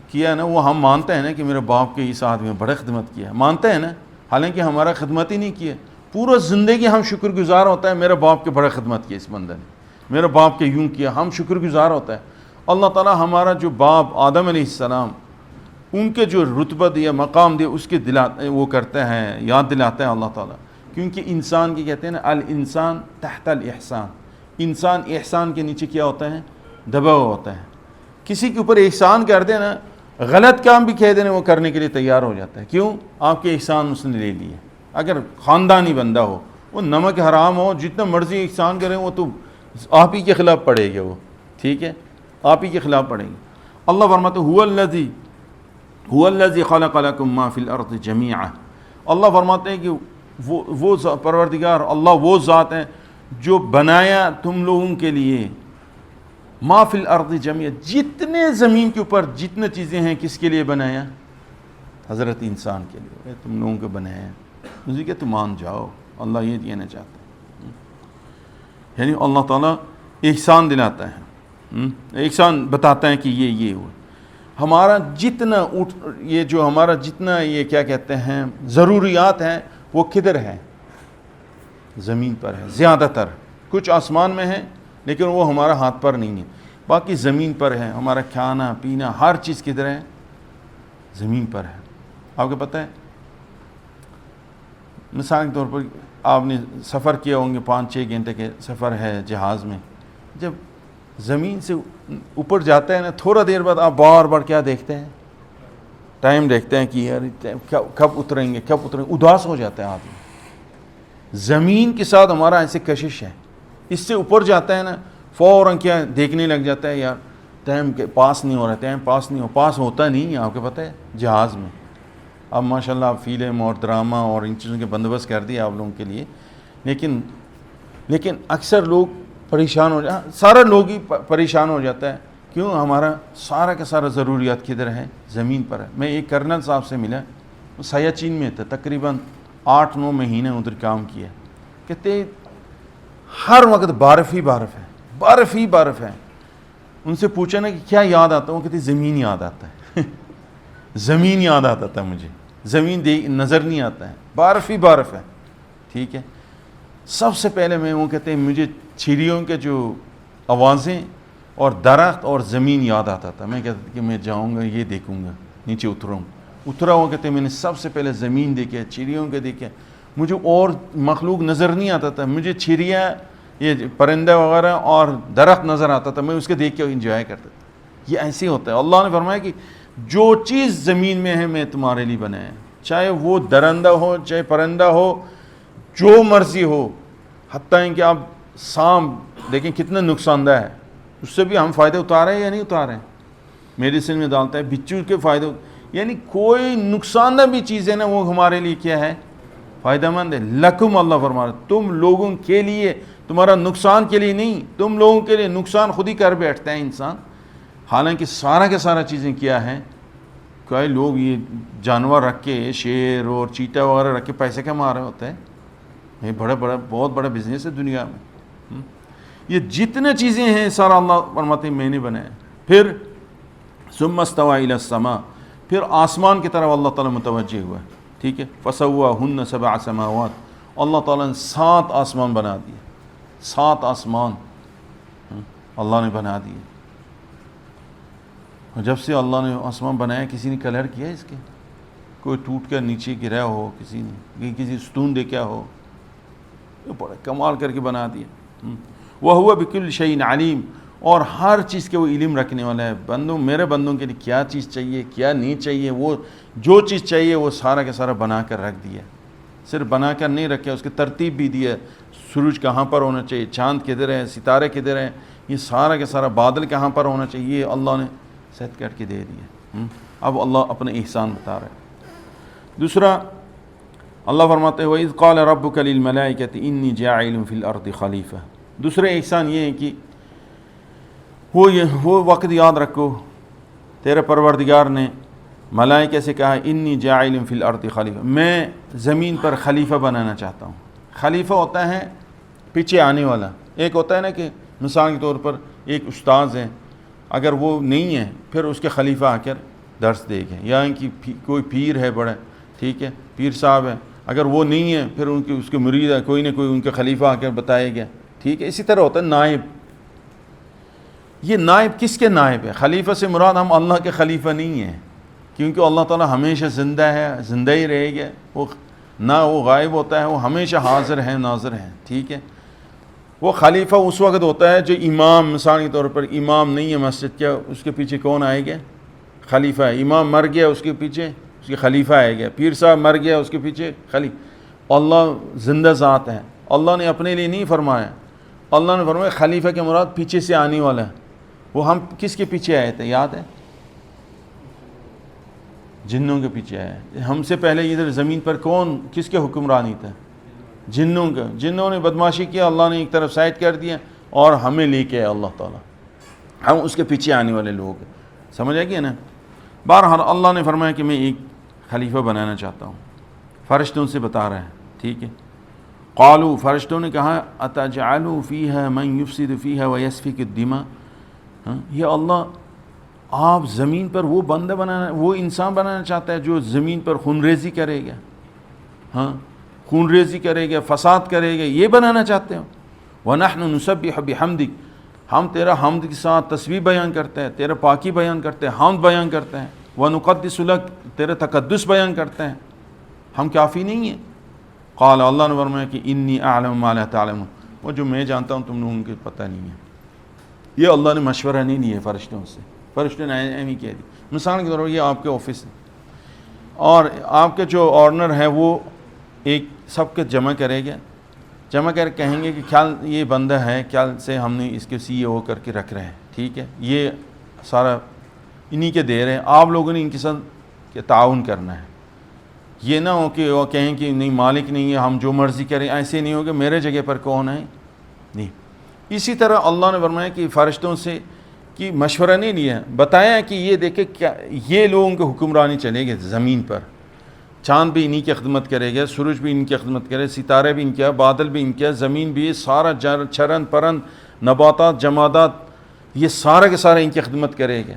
کیا نا وہ ہم مانتے ہیں نا کہ میرے باپ کے اس آدمی میں بڑا خدمت کیا, مانتے ہیں نا, حالانکہ ہمارا خدمت ہی نہیں کیا. پورا زندگی ہم شکر گزار ہوتا ہے, میرے باپ کے بڑا خدمت کیا اس بندے نے, میرے باپ کے یوں کیا, ہم شکر گزار ہوتا ہے. اللہ تعالیٰ ہمارا جو باپ آدم علیہ السلام, ان کے جو رتبہ دیا, مقام دیا, اس کے وہ کرتے ہیں, یاد دلاتے ہیں اللہ تعالیٰ. کیونکہ انسان کی کہتے ہیں نا, الانسان تحت الاحسان, انسان احسان کے نیچے کیا ہوتا ہے, دبا ہوا ہوتا ہے. کسی کے اوپر احسان کر دے نا, غلط کام بھی کہہ دینے وہ کرنے کے لیے تیار ہو جاتا ہے. کیوں؟ آپ کے احسان اس نے لے لیے. اگر خاندانی بندہ ہو, وہ نمک حرام ہو, جتنا مرضی احسان کریں, وہ تو آپ ہی کے خلاف پڑے گا, وہ ٹھیک ہے, آپ ہی کے خلاف پڑے گی. اللہ فرماتے هو الذی خلق لکم ما فی الارض جمیعا. اللہ فرماتے ہیں کہ وہ پروردگار اللہ وہ ذات ہے جو بنایا تم لوگوں کے لیے ما فی الارض جمیعا، جتنے زمین کے اوپر جتنے چیزیں ہیں کس کے لیے بنایا؟ حضرت انسان کے لیے، تم لوگوں کو بنایا. مجھے کہ تم مان جاؤ، اللہ یہ کہنا چاہتا ہے. یعنی اللہ تعالیٰ احسان دلاتا ہے، احسان بتاتا ہے کہ یہ ہوا. ہمارا جتنا ہمارا جتنا یہ کیا کہتے ہیں ضروریات ہیں وہ کدھر ہے؟ زمین پر ہے زیادہ تر. کچھ آسمان میں ہے لیکن وہ ہمارا ہاتھ پر نہیں ہے، باقی زمین پر ہے. ہمارا کھانا پینا ہر چیز کدھر ہے؟ زمین پر ہے. آپ کو پتہ ہے، مثال کے طور پر آپ نے سفر کیا ہوں گے، 5-6 گھنٹے کے سفر ہے جہاز میں. جب زمین سے اوپر جاتا ہے نا، تھوڑا دیر بعد آپ بار بار کیا دیکھتے ہیں؟ ٹائم دیکھتے ہیں کہ یار کب اتریں گے. اداس ہو جاتا ہے آدمی. زمین کے ساتھ ہمارا ایسے کشش ہے. اس سے اوپر جاتا ہے نا، فوراً کیا دیکھنے لگ جاتا ہے، یار ٹائم کے پاس نہیں ہو رہا، ٹائم پاس ہوتا نہیں ہے. آپ کو پتہ ہے جہاز میں اب ماشاءاللہ آپ فلم اور ڈرامہ اور ان چیزوں کے بندوبست کر دیا آپ لوگوں کے لیے، لیکن اکثر لوگ پریشان ہو جاتے، سارا لوگ ہی پریشان ہو جاتا ہے. کیوں؟ ہمارا سارا کا سارا ضروریات کدھر ہے؟ زمین پر ہے. میں ایک کرنل صاحب سے ملا، وہ سیاچین میں تھا، تقریباً 8-9 مہینے ادھر کام کیا. کہتے ہر وقت بارف ہی بارف ہے. ان سے پوچھا نا کہ کیا یاد آتا ہے؟ وہ کہتے زمین یاد آتا ہے. زمین یاد آتا تھا مجھے، زمین نظر نہیں آتا ہے، بارف ہے. ٹھیک ہے. سب سے پہلے میں وہ کہتے ہیں مجھے چڑیوں کے جو آوازیں اور درخت اور زمین یاد آتا تھا. میں کہتا کہ میں جاؤں گا یہ دیکھوں گا، نیچے اترا. وہ کہتے ہیں میں نے سب سے پہلے زمین دیکھا، چڑیوں کے دیکھے. مجھے اور مخلوق نظر نہیں آتا تھا، مجھے چڑیا یہ پرندہ وغیرہ اور درخت نظر آتا تھا. میں اس کے دیکھ کے انجوائے کرتا تھا. یہ ایسے ہوتا ہے. اللہ نے فرمایا کہ جو چیز زمین میں ہے میں تمہارے لیے بنایا، چاہے وہ درندہ ہو چاہے پرندہ ہو، جو مرضی ہو. حتیٰ کہ آپ سانپ دیکھیں کتنا نقصان دہ ہے، اس سے بھی ہم فائدے اتارے ہیں یا نہیں اتارے ہیں؟ میڈیسن میں ڈالتا ہے، بچوں کے فائدے، یعنی کوئی نقصان دہ بھی چیز ہے نا وہ ہمارے لیے کیا ہے؟ فائدہ مند ہے. لکم، اللہ فرما رہا تم لوگوں کے لیے، تمہارا نقصان کے لیے نہیں، تم لوگوں کے لیے. نقصان خود ہی کر بیٹھتا ہے انسان. حالانکہ سارا کے سارا چیزیں کیا ہیں؟ کئی لوگ یہ جانور رکھ کے، شیر اور چیتا وغیرہ رکھ کے پیسے کما رہے ہوتے ہیں. یہ بہت بڑا بزنس ہے دنیا میں. یہ جتنے چیزیں ہیں سارا اللہ فرماتے ہیں میں نے بنایا. پھر ثم استوى الى السماء، پھر آسمان کی طرف اللہ تعالیٰ متوجہ ہوا. ٹھیک ہے. فسواهن 7 سماوات، اللہ تعالیٰ نے 7 آسمان بنا دیے. 7 آسمان اللہ نے بنا دیے. جب سے اللہ نے آسمان بنایا کسی نے کلر کیا اس کے؟ کوئی ٹوٹ کر نیچے گرا ہو کسی نے، کسی ستون دیکھا ہو؟ بڑا کمال کر کے بنا دیا. وَهُوَ بِكُلِّ شَيْءٍ عَلِيمٌ، اور ہر چیز کے وہ علم رکھنے والا ہے. میرے بندوں کے لیے کیا چیز چاہیے کیا نہیں چاہیے، وہ جو چیز چاہیے وہ سارا کا سارا بنا کر رکھ دیا. صرف بنا کر نہیں رکھا، اس کی ترتیب بھی دی ہے. سورج کہاں پر ہونا چاہیے، چاند کدھر ہے، ستارے کدھر ہیں، یہ سارا کا سارا بادل کہاں پر ہونا چاہیے، یہ اللہ نے سیٹ کر کے دے دیا. اب اللہ اپنے احسان بتا رہا ہے. دوسرا اللہ فرماتے ہیں وَإِذْ قَالَ رَبُّكَ لِلْمَلَائِكَةِ إِنِّي جَاعِلٌ فِي الْأَرْضِ خَلِيفَةً. دوسرے احسان یہ ہے کہ وہ وقت یاد رکھو تیرے پروردگار نے ملائکہ سے کہا انی جاعل فی الارض خلیفہ، میں زمین پر خلیفہ بنانا چاہتا ہوں. خلیفہ ہوتا ہے پیچھے آنے والا. ایک ہوتا ہے نا کہ مثال کے طور پر ایک استاذ ہے، اگر وہ نہیں ہے پھر اس کے خلیفہ آ کر درس دے گا. یا کہ کوئی پیر ہے بڑا، ٹھیک ہے، پیر صاحب ہے، اگر وہ نہیں ہے پھر اس کے مرید ہے، کوئی نہ کوئی ان کے خلیفہ آ کر بتائے گا. ٹھیک ہے. اسی طرح ہوتا ہے نائب. یہ نائب کس کے نائب ہے؟ خلیفہ سے مراد ہم اللہ کے خلیفہ نہیں ہیں، کیونکہ اللہ تعالیٰ ہمیشہ زندہ ہے، زندہ ہی رہے گا. وہ نہ وہ غائب ہوتا ہے، وہ ہمیشہ حاضر ہے ناظر ہے. ٹھیک ہے. وہ خلیفہ اس وقت ہوتا ہے جو امام، مثال کے طور پر امام نہیں ہے مسجد کا، اس کے پیچھے کون آئے گا؟ خلیفہ ہے. امام مر گیا اس کے پیچھے اس کے خلیفہ آئے گا. پیر صاحب مر گیا اس کے پیچھے خلیفہ. اللہ زندہ ذات ہے. اللہ نے اپنے لیے نہیں فرمایا، اللہ نے فرمایا خلیفہ کے مراد پیچھے سے آنے والا ہے. وہ ہم کس کے پیچھے آئے تھے یاد ہے؟ جنوں کے پیچھے ہے. ہم سے پہلے ادھر زمین پر کس کے حکمرانی تھا؟ جنوں کا. جنوں نے بدماشی کیا, اللہ نے ایک طرف سائڈ کر دیا اور ہمیں لے کے آیا اللہ تعالیٰ. ہم اس کے پیچھے آنے والے لوگ ہیں. سمجھ آئے گی نا؟ بہرحال اللہ نے فرمایا کہ میں ایک خلیفہ بنانا چاہتا ہوں. فرشتوں سے بتا رہے ہیں, ٹھیک ہے. قالوا, فرشتوں نے کہا, اتجعل فیہا من یفسد فیہا ویسفک الدماء. یا اللہ, آپ زمین پر وہ انسان بنانا چاہتا ہے جو زمین پر خونریزی کرے گا, خونریزی کرے گا, فساد کرے گا, یہ بنانا چاہتے ہو. وَنَحْنُ نُسَبِّحُ بِحَمْدِكَ, ہم تیرا حمد کے ساتھ تسبیح بیان کرتے ہیں, تیرا پاکی بیان کرتے ہیں, حمد بیان کرتے ہیں. وَنُقَدِّسُ لَكَ, تیرا تقدس بیان کرتے ہیں. ہم کافی نہیں ہیں؟ قال, اللہ نے فرمایا کہ انی اعلم ما لا تعلمون, وہ جو میں جانتا ہوں تم لوگوں کو پتہ نہیں ہے. یہ اللہ نے مشورہ نہیں لیا فرشتوں سے. فرشتوں نے ایمی کہہ دی. مثال کے طور پر یہ آپ کے آفس ہے اور آپ کے جو آنر ہے وہ ایک سب کے جمع کرے گا, جمع کر کہیں گے کہ خیال یہ بندہ ہے, خیال سے ہم نے اس کے سی او کر کے رکھ رہے ہیں, ٹھیک ہے, یہ سارا انہی کے دے رہے ہیں, آپ لوگوں نے ان کے ساتھ تعاون کرنا ہے. یہ نہ ہو کہ وہ کہیں کہ نہیں مالک نہیں ہے, ہم جو مرضی کریں. ایسے نہیں ہوگا میرے جگہ پر کون ہے, نہیں. اسی طرح اللہ نے فرمایا کہ فرشتوں سے کہ مشورہ نہیں لیا, بتایا کہ یہ دیکھیں کیا یہ لوگوں کے حکمرانی چلے گئے زمین پر. چاند بھی انہی کی خدمت کرے گا, سورج بھی ان کی خدمت کرے, ستارے بھی ان کے, بادل بھی ان کے, زمین بھی, سارا چرن پرن, نباتات, جمادات, یہ سارا کے سارا ان کی خدمت کرے گا.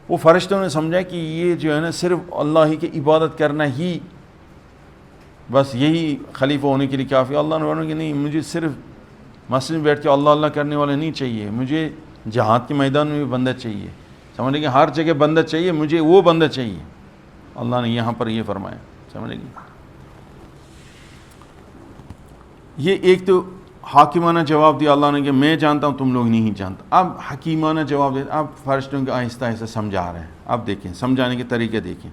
وہ فرشتوں نے سمجھا کہ یہ جو ہے نا صرف اللہ ہی کی عبادت کرنا ہی بس یہی خلیفہ ہونے کے لیے کافی. اللہ نے فرمایا کہ نہیں, مجھے صرف مسجد میں بیٹھ کے اللہ اللہ کرنے والے نہیں چاہیے, مجھے جہاد کے میدان میں بھی بندہ چاہیے. سمجھے کہ ہر جگہ بندہ چاہیے, مجھے وہ بندہ چاہیے. اللہ نے یہاں پر یہ فرمایا. سمجھے گی, یہ ایک تو حاکمانہ جواب دیا اللہ نے کہ میں جانتا ہوں تم لوگ نہیں جانتا. اب حکیمانہ جواب دے, اب فرشتوں کو آہستہ آہستہ سمجھا رہے ہیں. اب دیکھیں سمجھانے کے طریقے دیکھیں.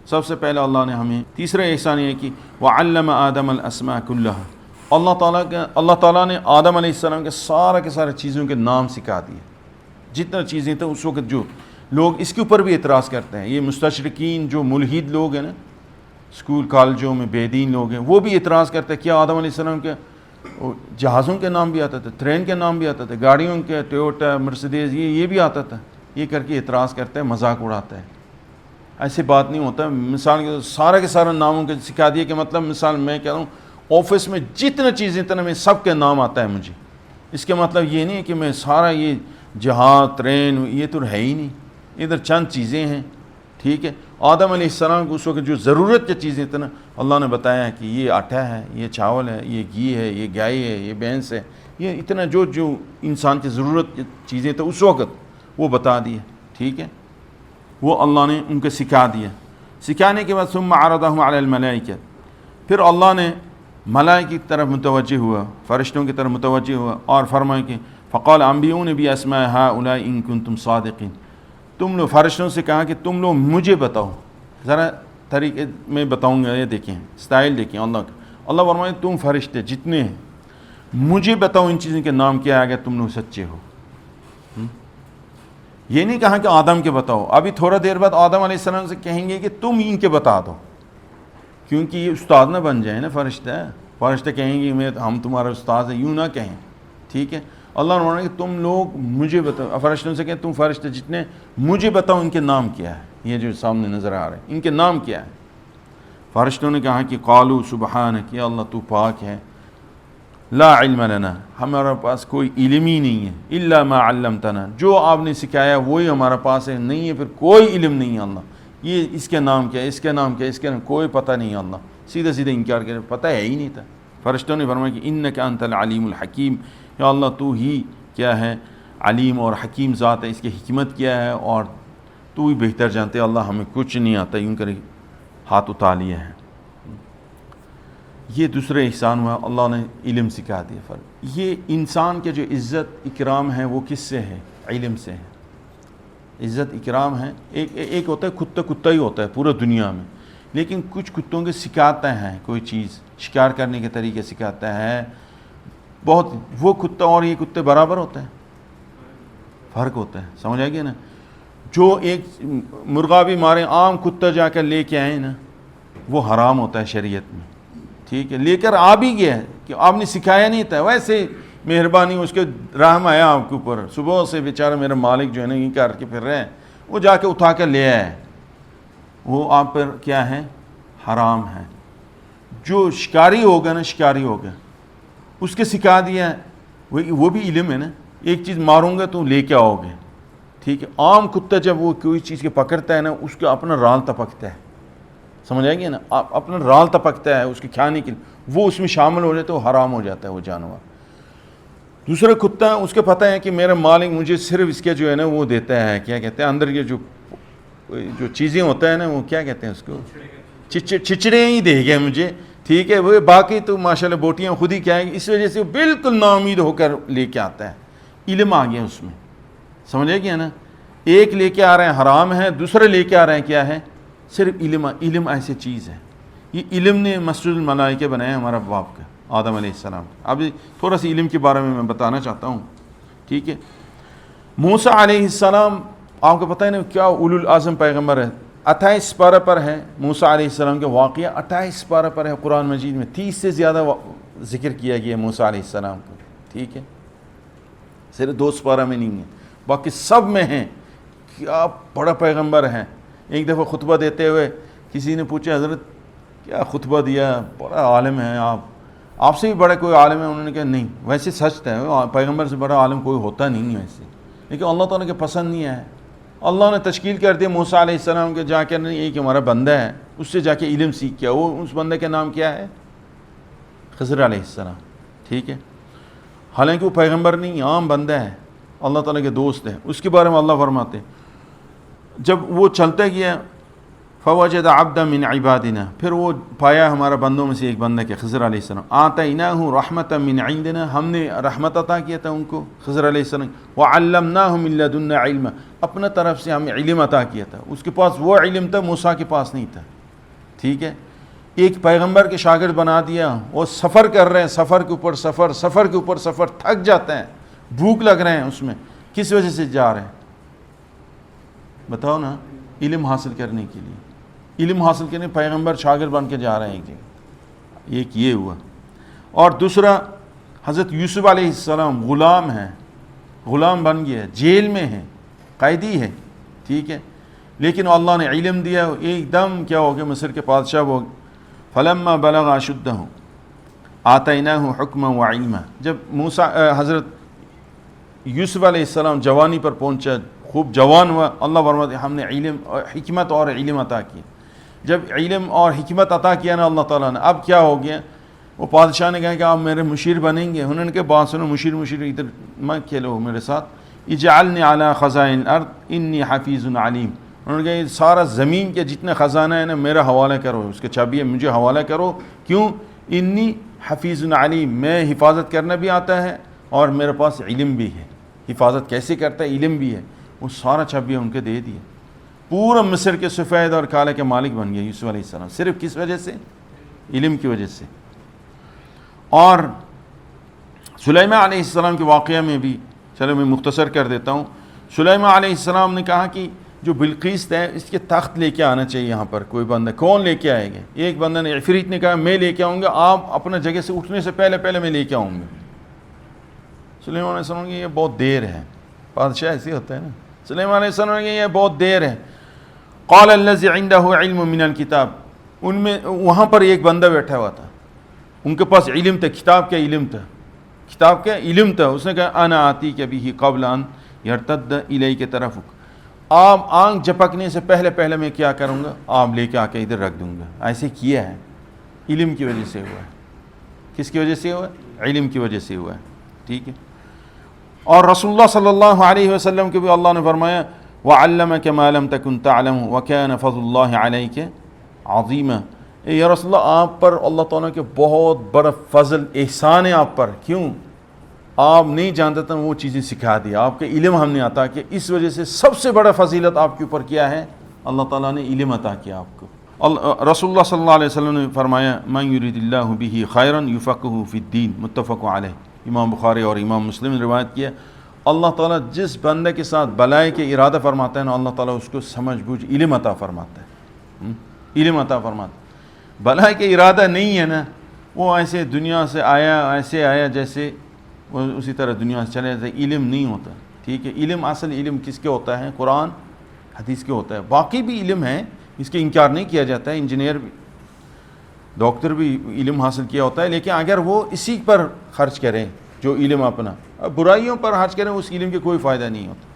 سب سے پہلے اللہ نے ہمیں تیسرا احسان یہ کہ وَعَلَّمَ آدَمَ الْأَسْمَاءَ كُلَّهَا, اللہ تعالیٰ نے آدم علیہ السلام کے سارے چیزوں کے نام سکھا دیے. جتنا چیزیں تھیں اس وقت جو لوگ اس کے اوپر بھی اعتراض کرتے ہیں, یہ مستشرقین جو ملحد لوگ ہیں نا, اسکول کالجوں میں بے دین لوگ ہیں, وہ بھی اعتراض کرتے ہیں کیا آدم علیہ السلام کے جہازوں کے نام بھی آتا تھا, ٹرین کے نام بھی آتا تھا, گاڑیوں کے, ٹویوٹا, مرسیڈیز, یہ بھی آتا تھا. یہ کر کے اعتراض کرتے ہیں, مذاق اڑاتا ہے. ایسی بات نہیں ہوتا. مثال کے سارا کے سارا ناموں کے سکھا دیا کہ مطلب مثال میں کہہ رہا ہوں آفس میں جتنا چیزیں اتنا میں سب کے نام آتا ہے مجھے. اس کے مطلب یہ نہیں ہے کہ میں سارا یہ جہاز, ٹرین, یہ تو ہے ہی نہیں. ادھر چند چیزیں ہیں, ٹھیک ہے. آدم علیہ السلام کو اس وقت جو ضرورت کی چیزیں اتنا اللہ نے بتایا ہے کہ یہ آٹا ہے, یہ چاول ہے, یہ گھی ہے, یہ گائے ہے, یہ بھینس ہے, یہ اتنا جو انسان کی ضرورت کی چیزیں تھیں اس وقت وہ بتا دیے, ٹھیک ہے. وہ اللہ نے ان کو سکھا دیا. سکھانے کے بعد ثم عرضهم علی الملائکہ, پھر اللہ نے ملائکہ کی طرف متوجہ ہوا, فرشتوں کی طرف متوجہ ہوا اور فرمایا کہ فقال انبئونی باسماء هؤلاء ان کنتم صادقین. تم لوگ فرشتوں سے کہا کہ تم لوگ مجھے بتاؤ, ذرا طریقے میں بتاؤں گا, یہ دیکھیں سٹائل دیکھیں اللہ کا. اللہ فرمائے تم فرشتے جتنے ہیں مجھے بتاؤ ان چیزوں کے نام کیا ہے, تم لوگ سچے ہو. یہ نہیں کہا کہ آدم کے بتاؤ. ابھی تھوڑا دیر بعد آدم علیہ السلام سے کہیں گے کہ تم ان کے بتا دو, کیونکہ یہ استاد نہ بن جائے نا فرشتے کہیں گے ہم تمہارا استاد ہیں, یوں نہ کہیں, ٹھیک ہے. اللہ نے فرمایا کہ تم لوگ مجھے بتاؤ, فرشتوں سے کہیں تم فرشتے جتنے مجھے بتاؤ ان کے نام کیا ہے, یہ جو سامنے نظر آ رہے ہیں ان کے نام کیا ہے. فرشتوں نے کہا کہ قالوا سبحانک, یا اللہ تو پاک ہے, لا علم لنا, ہمارا پاس کوئی علم ہی نہیں ہے, الا ما علمتنا, جو آپ نے سکھایا وہی ہمارا پاس ہے, نہیں ہے پھر کوئی علم نہیں ہے اللہ. یہ اس کے نام کیا ہے, اس کے نام کیا ہے, اس کے نام کوئی پتہ نہیں ہے. اللہ سیدھے انکار کرے, پتہ ہے ہی نہیں تھا. فرشتوں نے فرمایا کہ انک انت العلیم الحکیم, یا اللہ تو ہی کیا ہے علیم اور حکیم ذات ہے, اس کی حکمت کیا ہے اور تو ہی بہتر جانتے. اللہ ہمیں کچھ نہیں آتا, یوں کرے ہاتھ اٹھا لیے ہیں. یہ دوسرے احسان ہوا, اللہ نے علم سکھا دیا. یہ انسان کے جو عزت اکرام ہے وہ کس سے ہے, علم سے ہے. عزت اکرام ہے. ایک ہوتا ہے کتا ہی ہوتا ہے پورا دنیا میں, لیکن کچھ کتوں کے سکھاتا ہے کوئی چیز, شکار کرنے کے طریقے سکھاتا ہے بہت. وہ کتا اور یہ کتے برابر ہوتا ہے, فرق ہوتا ہے, سمجھ آئے گی نا. جو ایک مرغا بھی مارے عام کتا جا کر لے کے آئے نا وہ حرام ہوتا ہے شریعت میں، ٹھیک ہے، لے کر آ بھی گیا ہے کہ آپ نے سکھایا نہیں تھا، ویسے مہربانی اس کے رحم آیا آپ کے اوپر، صبح سے بیچارہ میرا مالک جو ہے نا یہ کر کے پھر رہے ہیں، وہ جا کے اٹھا کر لے آئے، وہ آپ پر کیا ہے؟ حرام ہے۔ جو شکاری ہوگا نا، شکاری ہوگا، اس کے سکھا دیا وہ بھی علم ہے نا، ایک چیز ماروں گا تو لے کے آؤ گے، ٹھیک ہے۔ عام کتا جب وہ کوئی چیز کے پکڑتا ہے نا اس کا اپنا رال تپکتا ہے، سمجھ آئے گی نا، اپنا رال تپکتا ہے اس کے کھانے کے لیے، وہ اس میں شامل ہو جاتا ہے، وہ حرام ہو جاتا ہے وہ جانور۔ دوسرا کتا اس کو پتہ ہے کہ میرا مالک مجھے صرف اس کے جو ہے نا وہ دیتا ہے، کیا کہتے ہیں، اندر کے جو چیزیں ہوتا ہے نا وہ کیا کہتے ہیں اس کو، چچڑے ہی دے گئے مجھے، ٹھیک ہے، وہ باقی تو ماشاءاللہ بوٹیاں خود ہی کیا ہے، اس وجہ سے وہ بالکل نا امید ہو کر لے کے آتا ہے، علم آ گیا اس میں، سمجھے گیا نا۔ ایک لے کے آ رہے ہیں حرام ہے، دوسرے لے کے آ رہے ہیں کیا ہے، صرف علم۔ علم ایسی چیز ہے، یہ علم نے مسجد الملائکہ بنایا ہمارا باپ کا، آدم علیہ السلام۔ اب تھوڑا سی علم کے بارے میں بتانا چاہتا ہوں، ٹھیک ہے۔ موسیٰ علیہ السلام آپ کو پتہ ہے نا کیا اولو العزم پیغمبر ہے، 28 پارہ پر ہے موسیٰ علیہ السلام کے واقعہ، 28 پارہ پر ہے قرآن مجید میں، 30 سے زیادہ ذکر کیا گیا ہے موسیٰ علیہ السلام کو، ٹھیک ہے، صرف 2 پارہ میں نہیں ہے، باقی سب میں ہیں۔ کیا بڑا پیغمبر ہیں۔ ایک دفعہ خطبہ دیتے ہوئے کسی نے پوچھا حضرت کیا خطبہ دیا، بڑا عالم ہے آپ سے بھی بڑا کوئی عالم ہے؟ انہوں نے کہا نہیں، ویسے سچ ہے، پیغمبر سے بڑا عالم کوئی ہوتا نہیں ہے ویسے، لیکن اللہ تعالیٰ کے پسند نہیں ہے۔ اللہ نے تشکیل کر دیا موسیٰ علیہ السلام کے، جا کے نہیں ایک ہمارا بندہ ہے، اس سے جا کے علم سیکھ کیا، وہ اس بندے کا نام کیا ہے؟ خضر علیہ السلام، ٹھیک ہے۔ حالانکہ وہ پیغمبر نہیں، عام بندہ ہے، اللہ تعالیٰ کے دوست ہے۔ اس کے بارے میں اللہ فرماتے ہیں جب وہ چلتا گیا فوجد عبدا من عبادنا، پھر وہ پایا ہمارا بندوں میں سے ایک بندہ کے، خضر علیہ السلام، آتیناہ رحمتا من عندنا، ہم نے رحمت عطا کیا تھا ان کو، خضر علیہ السلام، وعلمناہ من لدنا علما، اپنا طرف سے ہمیں علم عطا کیا تھا، اس کے پاس وہ علم تھا موسیٰ کے پاس نہیں تھا، ٹھیک ہے۔ ایک پیغمبر کے شاگرد بنا دیا، وہ سفر کر رہے ہیں، سفر کے اوپر سفر، سفر کے اوپر سفر، تھک جاتے ہیں، بھوک لگ رہے ہیں اس میں، کس وجہ سے جا رہے ہیں بتاؤ نا؟ علم حاصل کرنے کے لیے، علم حاصل کرنے پیغمبر شاگرد بن کے جا رہے ہیں ایک جگہ، ایک یہ ہوا۔ اور دوسرا حضرت یوسف علیہ السلام غلام ہیں، غلام بن گیا، جیل میں ہے، قیدی ہے، ٹھیک ہے، لیکن اللہ نے علم دیا، ایک دم کیا ہو گیا، مصر کے بادشاہ ہو گئے۔ فلما بلغ اشدہ آتیناہ حکما وعلما، جب حضرت یوسف علیہ السلام جوانی پر پہنچا، خوب جوان ہوا، اللہ فرماتے ہم نے علم اور حکمت اور علم عطا کیا۔ جب علم اور حکمت عطا کیا نا اللہ تعالیٰ نے، اب کیا ہو گیا، وہ بادشاہ نے کہا کہ آپ میرے مشیر بنیں گے، انہوں نے کہا بات سنو، مشیر ادھر میں کھیلو میرے ساتھ، اجعلنی علی خزائن الارض انی حفیظ علیم، انہوں نے کہا یہ سارا زمین کے جتنے خزانہ ہے نا میرا حوالہ کرو، اس کے چابی مجھے حوالہ کرو، کیوں؟ انی حفیظ علیم، میں حفاظت کرنا بھی آتا ہے اور میرے پاس علم بھی ہے، حفاظت کیسے کرتا ہے علم بھی ہے، وہ سارا چابیاں ان کے دے دیے، پورا مصر کے سفید اور کالے کے مالک بن گیا یوسف علیہ السلام، صرف کس وجہ سے؟ علم کی وجہ سے۔ اور سلیمان علیہ السلام کے واقعہ میں بھی چلو میں مختصر کر دیتا ہوں، سلیمان علیہ السلام نے کہا کہ جو بلقیس ہے اس کے تخت لے کے آنا چاہیے یہاں پر کوئی بندہ، کون لے کے آئے گا؟ ایک بندہ نے، عفریت نے کہا میں لے کے آؤں گا، آپ اپنا جگہ سے اٹھنے سے پہلے میں لے کے آؤں گا۔ سلیمان علیہ السلام کہ یہ بہت دیر ہے، بادشاہ ایسے ہوتا ہے نا، سلیمان علیہ السلام کہ یہ بہت دیر ہے۔ قال الذی عنده علم من الکتاب، ان میں وہاں پر ایک بندہ بیٹھا ہوا تھا، ان کے پاس علم تھا، کتاب کا علم تھا، کتاب کا علم تھا، اس نے کہا انا آتیک بہ قبل ان یرتد الیک طرفک، آپ آنکھ جھپکنے سے پہلے میں کیا کروں گا، آپ لے کے آ کے ادھر رکھ دوں گا۔ ایسے کیا ہے، علم کی وجہ سے ہوا ہے۔ کس کی وجہ سے ہوا ہے؟ علم کی وجہ سے ہوا ہے، ٹھیک ہے۔ اور رسول اللہ صلی اللہ علیہ وسلم کے بھی اللہ نے فرمایا وَعَلَّمَكَ مَا لَمْ تَكُنْ تَعْلَمُ وَكَانَ فَضْلُ اللَّهِ عَلَيْكَ عَظِيمًا، یا رسول اللہ آپ پر اللہ تعالیٰ کے بہت بڑا فضل احسان ہے آپ پر، کیوں؟ آپ نہیں جانتے تھے وہ چیزیں سکھا دی، آپ کے علم ہم نے عطا کیا، اس وجہ سے سب سے بڑا فضیلت آپ کے اوپر کیا ہے؟ اللہ تعالیٰ نے علم عطا کیا آپ کو۔ رسول اللہ صلی اللہ علیہ وسلم نے فرمایا مَن يُرِدِ اللَّهُ بِهِ خَيْرًا يُفَقِّهُ فِي الدِّينِ، متفق علیہ، امام بخاری اور امام مسلم نے روایت کیا۔ اللہ تعالیٰ جس بندے کے ساتھ بلائی کے ارادہ فرماتا ہے نا اللہ تعالیٰ اس کو سمجھ بوجھ علم عطا فرماتا ہے، علم عطا فرماتا ہے۔ بلائی کے ارادہ نہیں ہے نا، وہ ایسے دنیا سے آیا، ایسے آیا جیسے وہ اسی طرح دنیا سے چلے جاتا ہے، علم نہیں ہوتا، ٹھیک ہے۔ علم، اصل علم کس کے ہوتا ہے؟ قرآن حدیث کے ہوتا ہے۔ باقی بھی علم ہے، اس کے انکار نہیں کیا جاتا ہے، انجینئر بھی، ڈاکٹر بھی علم حاصل کیا ہوتا ہے، لیکن اگر وہ اسی پر خرچ کریں جو علم اپنا، برائیوں پر خرچ کریں، اس علم کے کوئی فائدہ نہیں ہوتا۔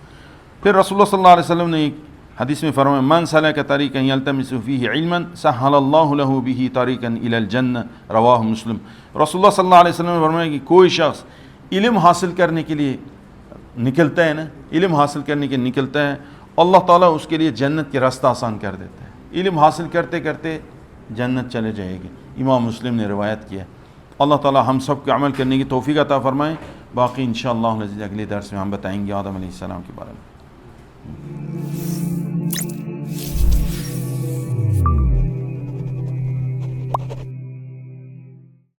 پھر رسول اللہ صلی اللہ علیہ وسلم نے ایک حدیث میں فرمایا من سلک طریقا یلتمس فیہ علما سہل اللہ لہ بہ طریقا الی الجنہ، رواہ مسلم۔ رسول اللہ صلی اللہ علیہ وسلم نے فرمایا کہ کوئی شخص علم حاصل کرنے کے لیے نکلتا ہے نا، علم حاصل کرنے کے نکلتا ہے، اللہ تعالیٰ اس کے لیے جنت کے راستہ آسان کر دیتا ہے۔ علم حاصل کرتے کرتے جنت چلے جائے گی، امام مسلم نے روایت کیا۔ اللہ تعالیٰ ہم سب کو عمل کرنے کی توفیق عطا فرمائیں۔ باقی انشاءاللہ اگلے درس میں ہم بتائیں گے آدم علیہ السلام کے بارے میں۔